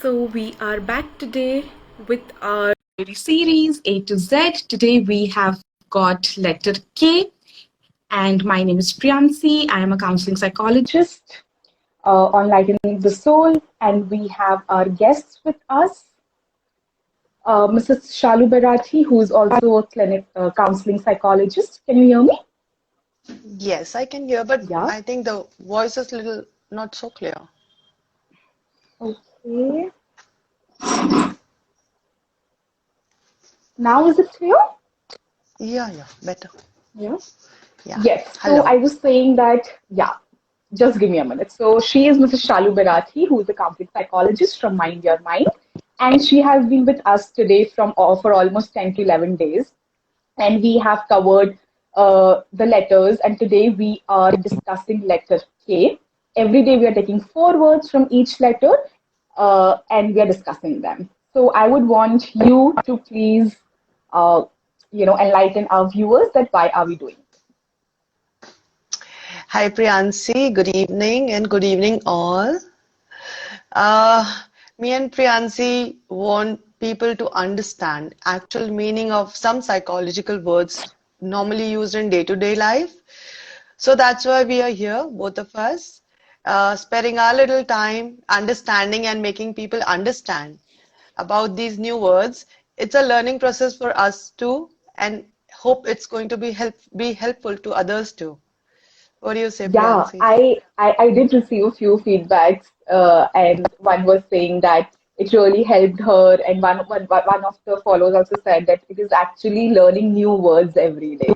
So we are back today with our series A to Z. Today we have got letter K, and my name is Priyansi. I am a counseling psychologist on Lightening the Soul, and we have our guests with us, Mrs. Shalu Bharati, who is also a clinic counseling psychologist. Can you hear me? Yes, I can hear, but Yeah. I think the voice is little not so clear. Okay. Now is it clear? Yeah, better. Yeah. Yeah. Yes. So Hello. I was saying that, yeah, just give me a minute. So she is Mrs. Shalu Bharati, who is a counseling psychologist from Mind Your Mind. And she has been with us today for almost 10 to 11 days. And we have covered the letters. And today we are discussing letter K. Every day we are taking four words from each letter and we are discussing them. So I would want you to please, uh, enlighten our viewers that why are we doing this? Hi, Priyansi. Good evening and good evening all. Uh, Me and Priyansi want people to understand actual meaning of some psychological words normally used in day-to-day life. So that's why we are here, both of us, sparing our little time, understanding and making people understand about these new words. It's a learning process for us too, and hope it's going to be helpful to others too. What do you say, Yeah, Priyansi? I did receive a few feedbacks, and one was saying that it really helped her, and one of the followers also said that it is actually learning new words every day.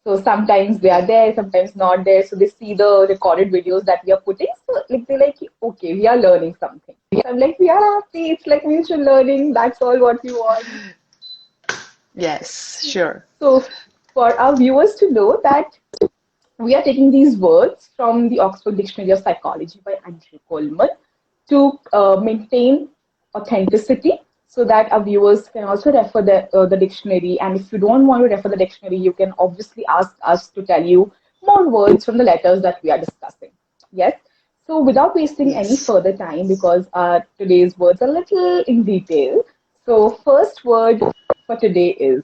So sometimes they are Yeah. there, sometimes not there. So they see the recorded videos that we are putting. So like they're like, okay, we are learning something. So I'm like, we are happy. It's like mutual learning. That's all what we want. Yes, sure. So for our viewers to know that we are taking these words from the Oxford Dictionary of Psychology by Andrew Coleman to maintain authenticity so that our viewers can also refer the dictionary. And if you don't want to refer the dictionary, you can obviously ask us to tell you more words from the letters that we are discussing. Yes. So without wasting any Yes. further time, because today's words are a little in detail. So first word for today is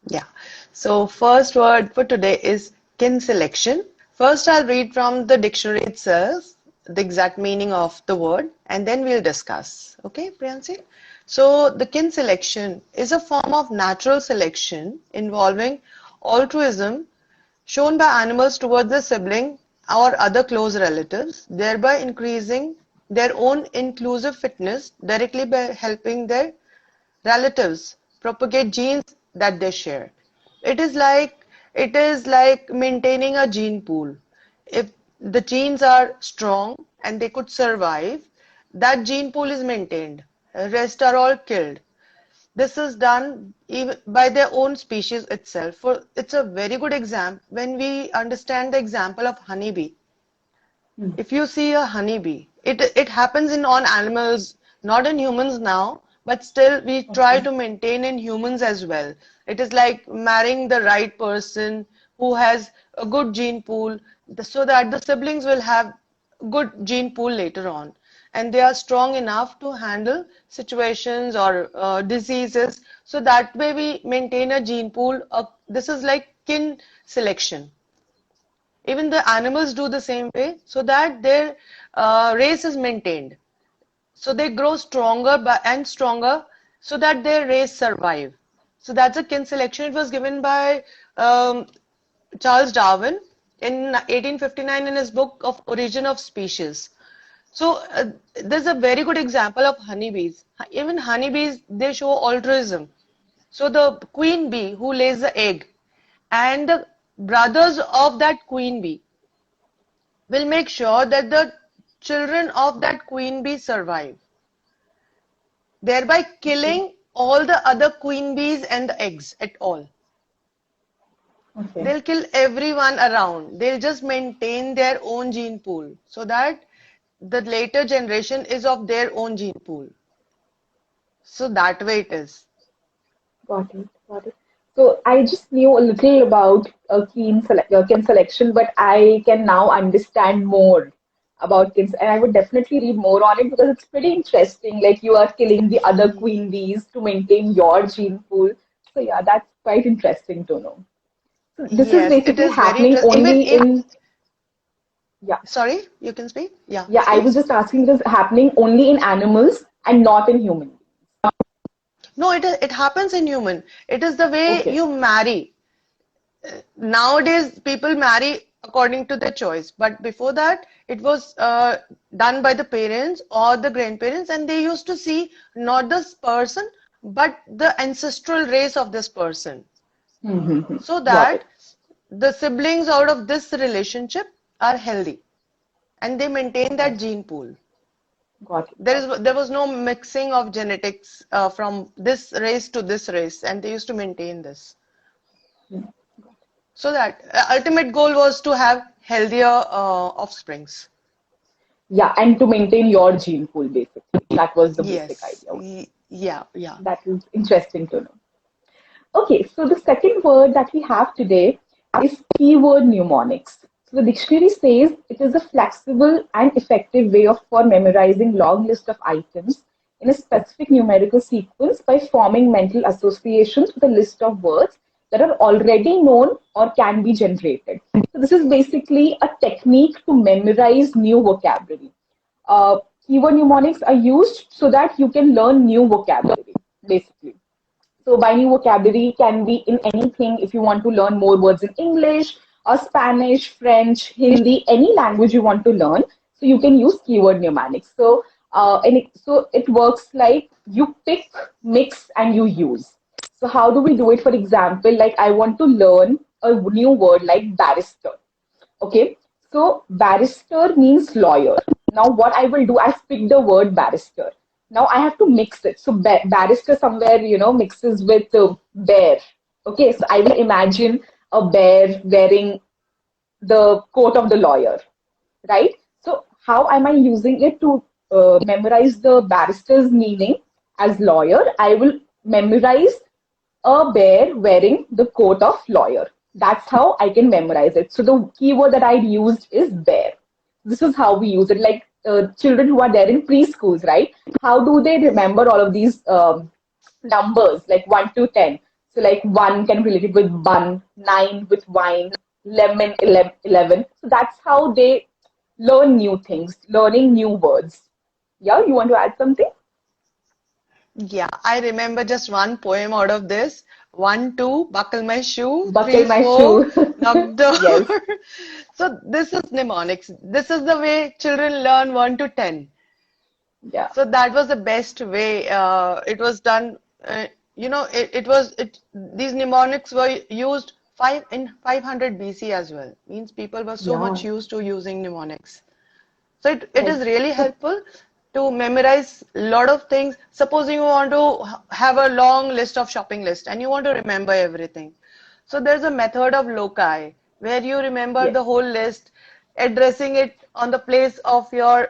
Yeah. So first word for today is kin selection. First, I'll read from the dictionary itself, the exact meaning of the word, and then we'll discuss. Okay, Priyansi? So the kin selection is a form of natural selection involving altruism shown by animals towards their sibling or other close relatives, thereby increasing their own inclusive fitness directly by helping their relatives propagate genes that they share. It is like maintaining a gene pool. If the genes are strong and they could survive, that gene pool is maintained. Rest are all killed. This is done even by their own species itself. For it's a very good example when we understand the example of honeybee. hmm, If you see a honeybee, it happens in on animals, not in humans now, but still we try okay. to maintain in humans as well. It is like marrying the right person who has a good gene pool, so that the siblings will have good gene pool later on, and they are strong enough to handle situations or diseases. So that way we maintain a gene pool. This is like kin selection. Even the animals do the same way so that their race is maintained. So they grow stronger and stronger so that their race survive. So that's a kin selection. It was given by um, Charles Darwin in 1859 in his book of Origin of Species. So there's a very good example of honeybees. Even honeybees, they show altruism. So the queen bee who lays the egg and the brothers of that queen bee will make sure that the children of that queen bee survive, thereby Okay. killing all the other queen bees and the eggs at all. Okay. They'll kill everyone around. They'll just maintain their own gene pool so that the later generation is of their own gene pool. So that way it is. Got it. Got it. So I just knew a little about kin selection, but I can now understand more about kids, and I would definitely read more on it because it's pretty interesting. Like you are killing the other Y- queen bees to maintain your gene pool. So yeah, that's quite interesting to know. So this is Yes, it basically is very happening interesting. Even only in, in, yeah, sorry, you can speak? Yeah, yeah, I was please. just asking, it is happening only in animals and not in humans. No, it happens in human. It is the way Okay. you marry. Nowadays, people marry according to their choice, but before that, it was done by the parents or the grandparents, and they used to see not this person, but the ancestral race of this person, Mm-hmm. so Got that it. the siblings out of this relationship are healthy and they maintain that Got it. gene pool. Got it. Got it. There was no mixing of genetics from this race to this race, and they used to maintain this. Mm. So that ultimate goal was to have healthier offsprings. Yeah, and to maintain your gene pool, basically. That was the basic Yes. idea. Yeah, yeah. That is interesting to know. Okay, so the second word that we have today is keyword mnemonics. So the dictionary says it is a flexible and effective way of for memorizing long list of items in a specific numerical sequence by forming mental associations with a list of words that are already known or can be generated. So this is basically a technique to memorize new vocabulary. Keyword mnemonics are used so that you can learn new vocabulary, basically. So by new vocabulary can be in anything. If you want to learn more words in English or Spanish, French, Hindi, any language you want to learn, so you can use keyword mnemonics. So so it works like you pick, mix, and you use. So how do we do it? For example, like I want to learn a new word like barrister. Okay, so barrister means lawyer. Now, what I will do, I've picked the word barrister. Now I have to mix it. So barrister somewhere, mixes with bear. Okay, so I will imagine a bear wearing the coat of the lawyer, right? So how am I using it to memorize the barrister's meaning as lawyer? I will memorize a bear wearing the coat of lawyer. That's how I can memorize it. So the keyword that I used is bear. This is how we use it. Like children who are there in preschools, right? How do they remember all of these numbers like 1 to 10? So like 1 can relate it with bun, 9 with wine, lemon, 11. So that's how they learn new things, learning new words. Yeah, you want to add something? Yeah, I remember just one poem out of this. One, two, buckle my shoe. Buckle Three, my four, shoe. knock door. Yes. So this is mnemonics. This is the way children learn 1 to 10. Yeah. So that was the best way. It was done. These mnemonics were used 500 BC as well. Means people were so much Yeah. used to using mnemonics. So it is Right. really So helpful to memorize a lot of things. Supposing you want to have a long list of shopping list and you want to remember everything. So there's a method of loci where you remember yes. the whole list, addressing it on the place of your,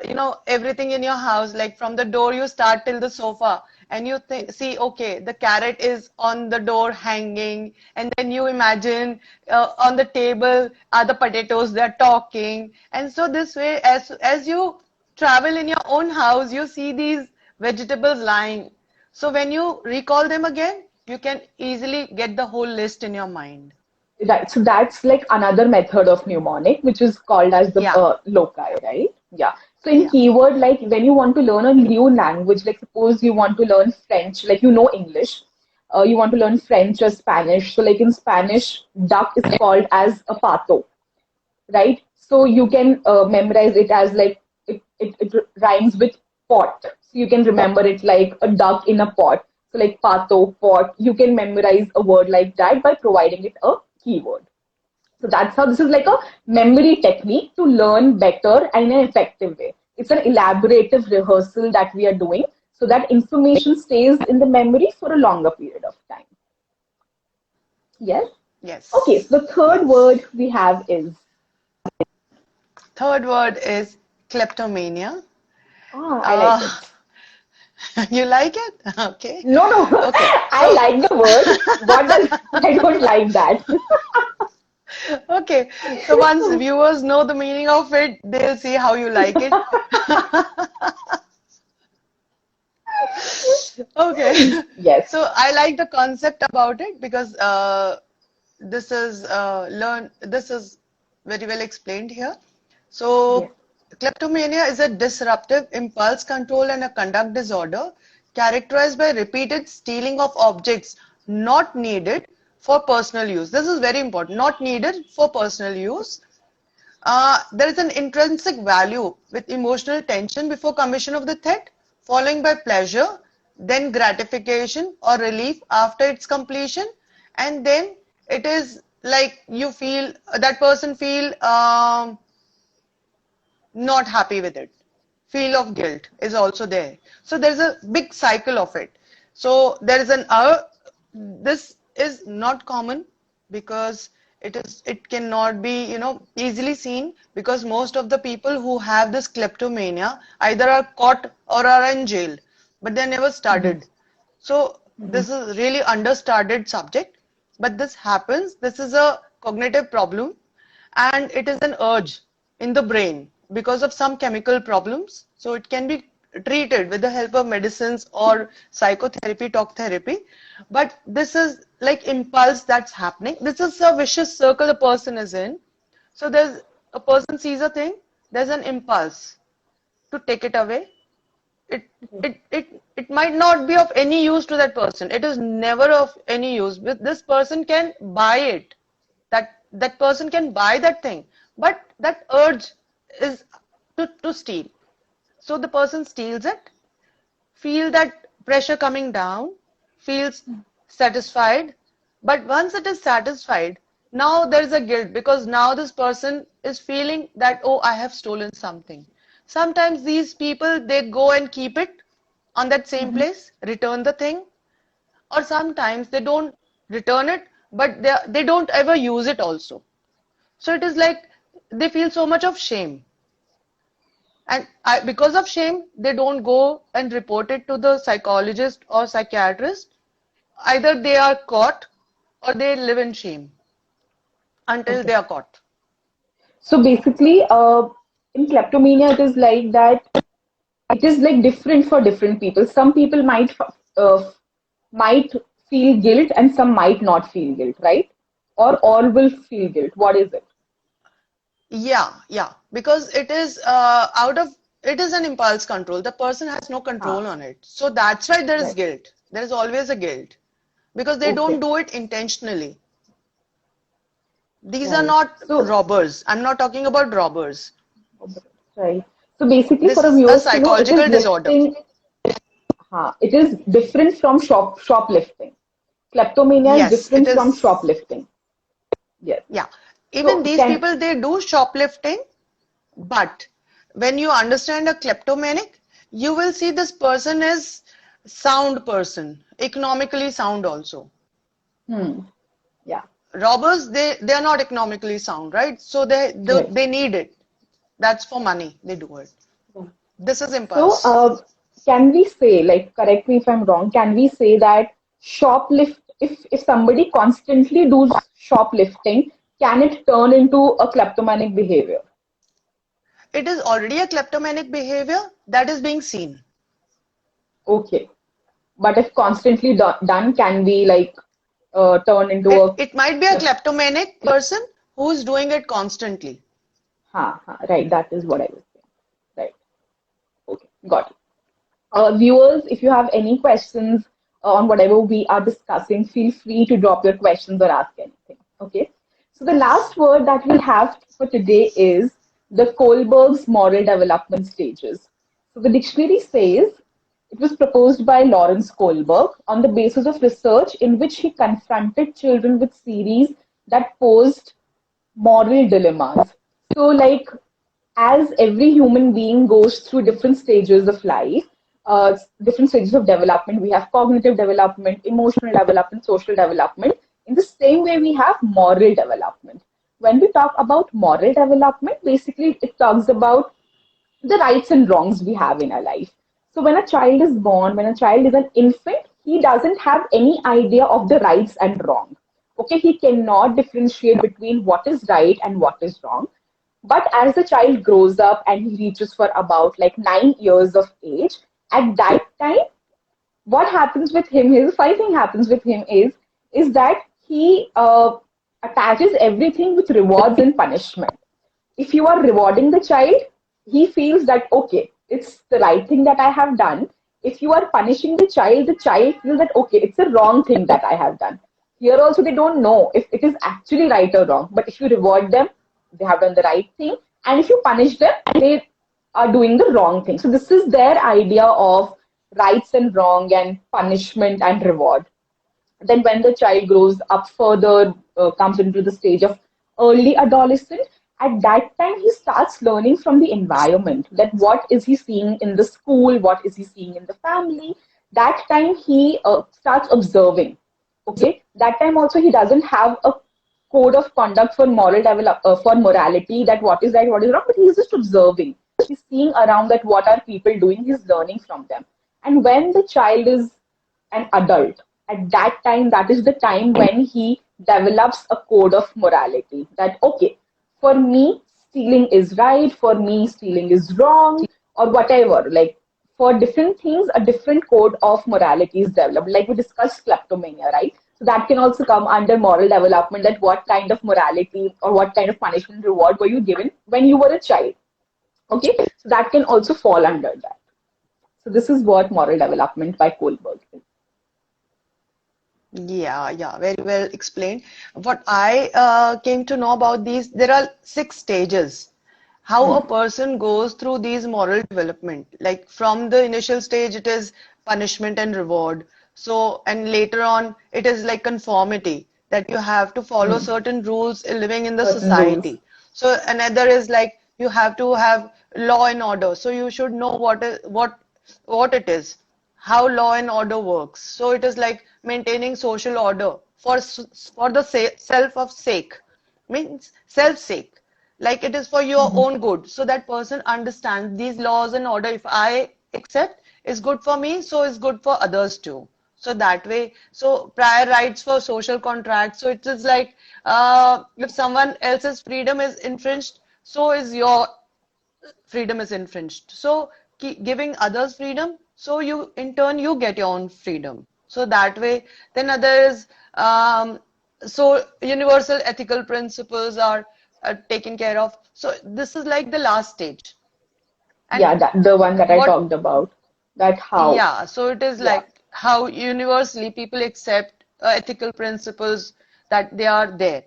everything in your house, like from the door you start till the sofa, and you see, okay, the carrot is on the door hanging, and then you imagine on the table are the potatoes, they're talking, and so this way, as you travel in your own house, you see these vegetables lying. So when you recall them again, you can easily get the whole list in your mind. Right. So that's like another method of mnemonic, which is called as the Yeah, loci, right? Yeah. So in yeah. keyword, like when you want to learn a new language, like suppose you want to learn French, like you know English, you want to learn French or Spanish. So like in Spanish, duck is called as a pato, right? So you can memorize it as like it rhymes with pot. So you can remember it like a duck in a pot. So like pato, pot. You can memorize a word like that by providing it a keyword. So that's how this is like a memory technique to learn better and in an effective way. It's an elaborative rehearsal that we are doing so that information stays in the memory for a longer period of time. Yes? Okay, so Yes, the third yes. word we have is, Third word is kleptomania. I like Uh, it. you like it? Okay. No, no, Okay. I So like the word. What does I don't like that. Okay, so once viewers know the meaning of it, they'll see how you like it. Okay, Yes, so I like the concept about it because this is very well explained here. yes. So kleptomania is a disruptive impulse control and a conduct disorder characterized by repeated stealing of objects not needed for personal use. This is very important, not needed for personal use. There is an intrinsic value with emotional tension before commission of the theft, following by pleasure, then gratification or relief after its completion, and then it is like you feel that person feel not happy with it. Feel of guilt is also there. So there's a big cycle of it. So there is this is not common because it cannot be, easily seen because most of the people who have this kleptomania either are caught or are in jail, but they never Mm-hmm. studied. So Mm-hmm. this is really understudied subject, but this happens. This is a cognitive problem and it is an urge in the brain because of some chemical problems. So it can be treated with the help of medicines or psychotherapy, talk therapy. But this is like impulse that's happening. This is a vicious circle a person is in. So there's a person sees a thing, there's an impulse to take it away. it Okay. it might not be of any use to that person. It is never of any use. But this person can buy it. That person can buy that thing. But that urge is to steal. So the person steals it, feel that pressure coming down, feels satisfied. But once it is satisfied, now there is a guilt because now this person is feeling that, oh, I have stolen something. Sometimes these people, they go and keep it on that same Mm-hmm. place, return the thing, or sometimes they don't return it, but they don't ever use it also. So it is like they feel so much of shame. And because of shame, they don't go and report it to the psychologist or psychiatrist. Either they are caught or they live in shame until they Okay. are caught. So basically, in kleptomania, it is like that. It is like different for different people. Some people might feel guilt, and some might not feel guilt, right? Or all will feel guilt. What is it? Yeah, yeah, because it is an impulse control. The person has no control Ah, on it. So that's why there is right. guilt. There is always a guilt because they don't Okay. do it intentionally. These are Right. not So, robbers. I'm not talking about robbers. right. So basically, for This the is a viewers to know, it is psychological disorder. lifting. It is different from shoplifting. Kleptomania is Yes, it different from is. shoplifting. Yes. Yeah. Even So these can people, they do shoplifting, but when you understand a kleptomanic, you will see this person is sound person, economically sound also. hmm, yeah, Robbers, they are not economically sound, right? So right. they need it. That's for money. They do it. Yeah. This is So, impulse. can we say, like, correct me if I'm wrong, can we say that if somebody constantly does shoplifting, can it turn into a kleptomanic behavior? It is already a kleptomanic behavior that is being seen. Okay. But if constantly done, can we like turn into a It might be a klep- kleptomanic person who is doing it constantly. right, that is what I was saying. Right. Okay, got it. Viewers, if you have any questions on whatever we are discussing, feel free to drop your questions or ask anything. Okay. So the last word that we have for today is the Kohlberg's moral development stages. So the dictionary says it was proposed by Lawrence Kohlberg on the basis of research in which he confronted children with series that posed moral dilemmas. So, like, as every human being goes through different stages of life, different stages of development, we have cognitive development, emotional development, social development. In the same way, we have moral development. When we talk about moral development, basically it talks about the rights and wrongs we have in our life. So when a child is born, when a child is an infant, he doesn't have any idea of the rights and wrong. Okay, he cannot differentiate between what is right and what is wrong. But as the child grows up and he reaches for about like 9 years of age, at that time, what happens with him is, funny thing happens with him is that he attaches everything with rewards and punishment. If you are rewarding the child, he feels that okay, it's the right thing that I have done. If you are punishing the child feels that okay, it's a wrong thing that I have done. Here also they don't know if it is actually right or wrong. But if you reward them, they have done the right thing, and if you punish them, they are doing the wrong thing. So this is their idea of rights and wrong and punishment and reward. Then when the child grows up further, comes into the stage of early adolescent, at that time he starts learning from the environment, that what is he seeing in the school, what is he seeing in the family. That time he starts observing. Okay, that time also he doesn't have a code of conduct for for morality, that what is right, what is wrong, but he's just observing. He's seeing around that what are people doing, he's learning from them. And when the child is an adult, at that time, that is the time when he develops a code of morality, that okay, for me stealing is right, for me stealing is wrong, or whatever. Like for different things, a different code of morality is developed. Like we discussed kleptomania, right? So that can also come under moral development, that what kind of morality or what kind of punishment reward were you given when you were a child. Okay, so that can also fall under that. So this is what moral development by Kohlberg is. Yeah, yeah, very well explained. What I came to know about these, there are 6 stages. How a person goes through these moral development. Like from the initial stage, it is punishment and reward. So, and later on, it is like conformity, that you have to follow Hmm. certain rules living in the Certain rules. society. So another is like you have to have law and order. So you should know what it is, how law and order works. So it is like maintaining social order for the self of sake, means self sake. Like it is for your Hmm. own good. So that person understands these laws and order. If I accept, is good for me, so is good for others too. So that way, so prior rights for social contracts. So it is like if someone else's freedom is infringed, so is your freedom is infringed. So giving others freedom, so you in turn you get your own freedom. So that way, then others, so universal ethical principles are taken care of. So this is like the last stage. And Yeah, that the one that I what, talked about. That how. yeah, so it is Yeah. like how universally people accept ethical principles, that they are there.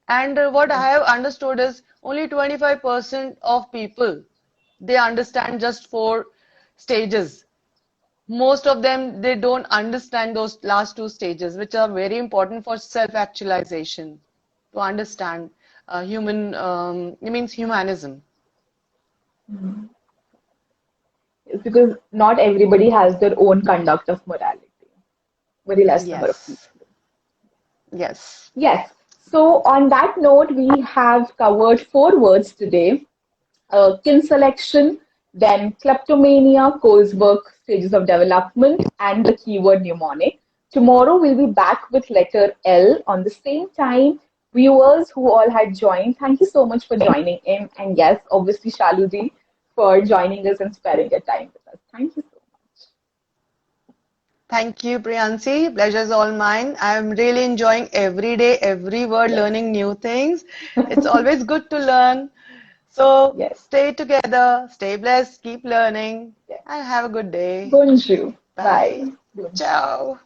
And what I have understood is only 25% of people, they understand just 4 stages. Most of them, they don't understand those last 2 stages, which are very important for self-actualization, to understand it means humanism. Mhm. It's because not everybody has their own conduct of morality. Very less number of Yes, people. yes. Yes. So on that note, we have covered 4 words today: kin selection, then kleptomania, Kohlberg stages of development, and the keyword mnemonic. Tomorrow we'll be back with letter L on the same time. Viewers who all had joined, thank you so much for joining in. And yes, obviously, Shaluji, for joining us and sparing your time with us. Thank you so much. Thank you, Priyansi. Pleasure's all mine. I'm really enjoying every day, every word, Yes, learning new things. It's always good to learn. So yes, stay together, stay blessed, keep learning, yes. and have a good day. Bonjour. Bye. Bye. Bonjour. Ciao.